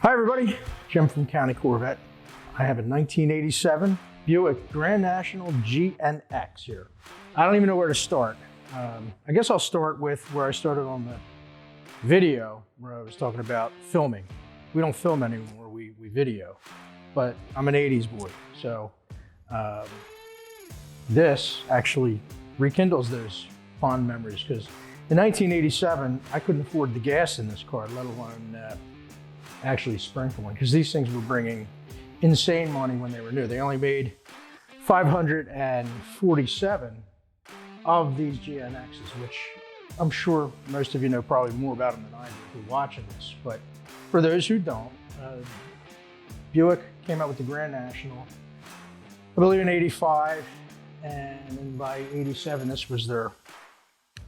Hi everybody, Jim from County Corvette. I have a 1987 Buick Grand National GNX here. I don't even know where to start. I guess I'll start with where I started on the video, where I was talking about filming. We don't film anymore, we video. But I'm an 80s boy, so this actually rekindles those fond memories, because in 1987, I couldn't afford the gas in this car, let alone actually sprinkling, because these things were bringing insane money when they were new. They only made 547 of these GNXs, which I'm sure most of you know probably more about them than I do who are watching this. But for those who don't, Buick came out with the Grand National, I believe in '85, and then by '87, this was their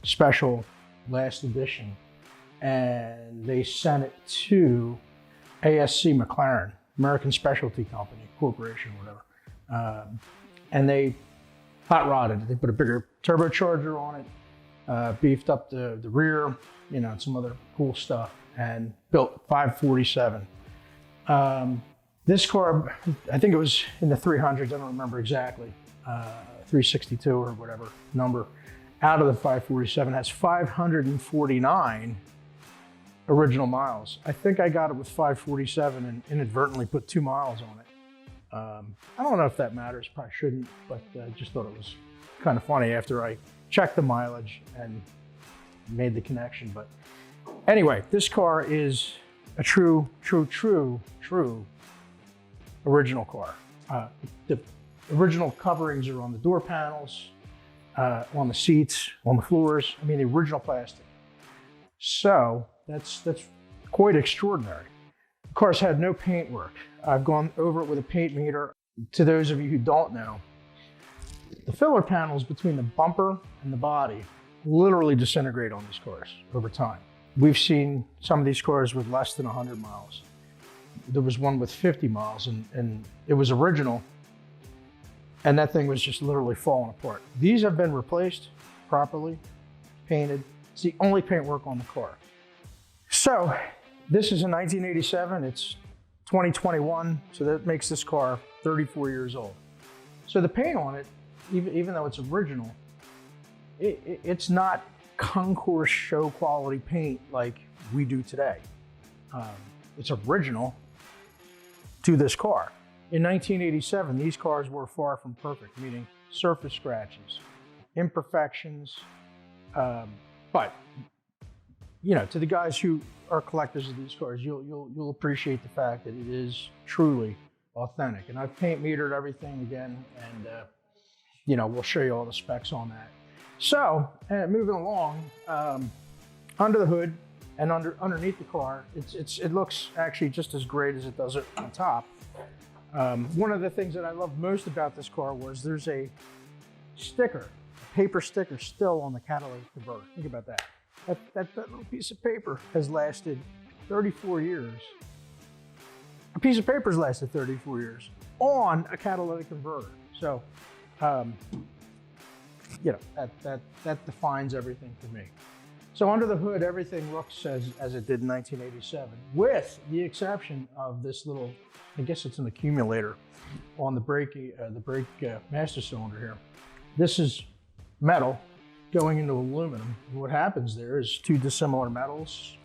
special last edition. And they sent it to ASC McLaren, American Specialty Company, Corporation, whatever. And they hot rodded it. They put a bigger turbocharger on it, beefed up the rear, you know, and some other cool stuff, and built 547. This car, I think it was in the 300s, I don't remember exactly, 362 or whatever number, out of the 547, has 549 original miles. I think I got it with 547 and inadvertently put 2 miles on it. I don't know if that matters, probably shouldn't, but I just thought it was kind of funny after I checked the mileage and made the connection. But anyway, this car is a true original car. The original coverings are on the door panels, on the seats, on the floors. I mean, the original plastic. So that's quite extraordinary. The car's had no paint work. I've gone over it with a paint meter. To those of you who don't know, the filler panels between the bumper and the body literally disintegrate on these cars over time. We've seen some of these cars with less than 100 miles. There was one with 50 miles and it was original, and that thing was just literally falling apart. These have been replaced properly, painted. It's the only paint work on the car. So this is a 1987, it's 2021, so that makes this car 34 years old. So the paint on it, even though it's original, it's not concourse show quality paint like we do today. It's original to this car. In 1987, these cars were far from perfect, meaning surface scratches, imperfections, but you know, to the guys who are collectors of these cars, you'll appreciate the fact that it is truly authentic. And I've paint metered everything again, and you know, we'll show you all the specs on that. So moving along, under the hood and underneath the car, it looks actually just as great as it does it on top. One of the things that I love most about this car was there's a sticker, a paper sticker still on the catalytic converter. Think about that. That little piece of paper has lasted 34 years. A piece of paper has lasted 34 years on a catalytic converter. So, you know, that defines everything for me. So under the hood, everything looks as it did in 1987, with the exception of this little, I guess it's an accumulator on the brake master cylinder here. This is metal going into aluminum. And what happens there is two dissimilar metals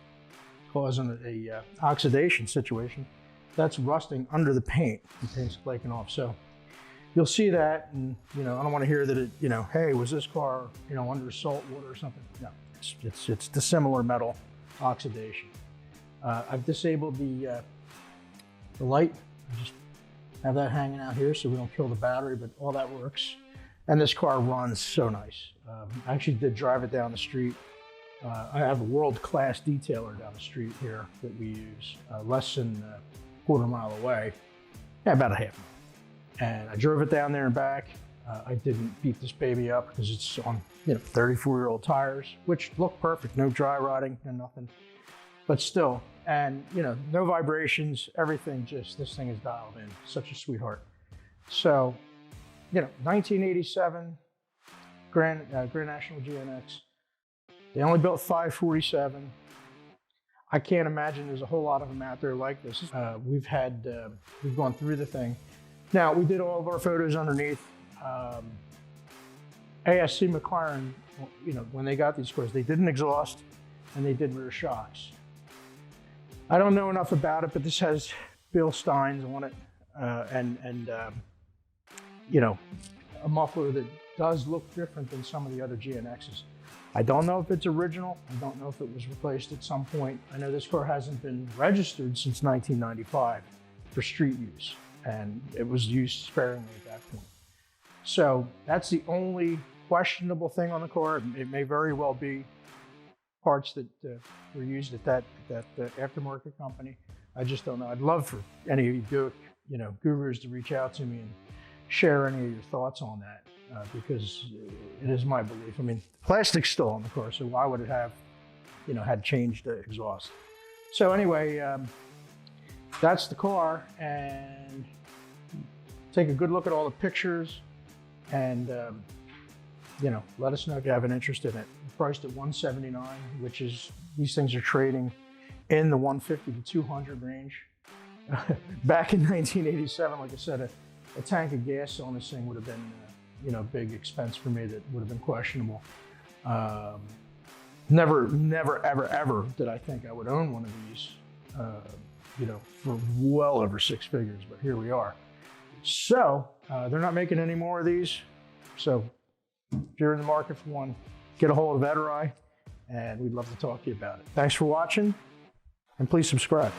causing a oxidation situation. That's rusting under the paint. The paint's flaking off. So you'll see that, and you know, I don't want to hear that it, you know, hey, was this car, you know, under salt water or something? No, it's dissimilar metal oxidation. I've disabled the light. I just have that hanging out here so we don't kill the battery, but all that works. And this car runs so nice. I actually did drive it down the street. I have a world-class detailer down the street here that we use, less than a quarter mile away, about a half mile. And I drove it down there and back. I didn't beat this baby up because it's on, you know, 34-year-old tires, which look perfect, no dry rotting and nothing, but still. And you know, no vibrations, everything, just, this thing is dialed in. Such a sweetheart. So, you know, 1987 Grand National GNX. They only built 547. I can't imagine there's a whole lot of them out there like this. We've gone through the thing. Now, we did all of our photos underneath. ASC McLaren, you know, when they got these cars, they did an exhaust and they did rear shocks. I don't know enough about it, but this has Bill Steins on it, you know, a muffler that does look different than some of the other GNXs. I don't know if it's original. I don't know if it was replaced at some point. I know this car hasn't been registered since 1995 for street use, and it was used sparingly at that point. So that's the only questionable thing on the car. It may very well be parts that were used at that aftermarket company. I just don't know. I'd love for any of you Buick, you know, gurus to reach out to me and share any of your thoughts on that, because it is my belief. I mean, plastic's still on the car, so why would it have, you know, had changed the exhaust? So anyway, that's the car, and take a good look at all the pictures, and you know, let us know if you have an interest in it. Priced at $179, which is, these things are trading in the 150 to 200 range. Back in 1987, like I said, a tank of gas on this thing would have been, you know, a big expense for me that would have been questionable. Never, ever did I think I would own one of these, you know, for well over 6 figures, but here we are. So they're not making any more of these. So if you're in the market for one, get a hold of Ed or I, and we'd love to talk to you about it. Thanks for watching, and please subscribe.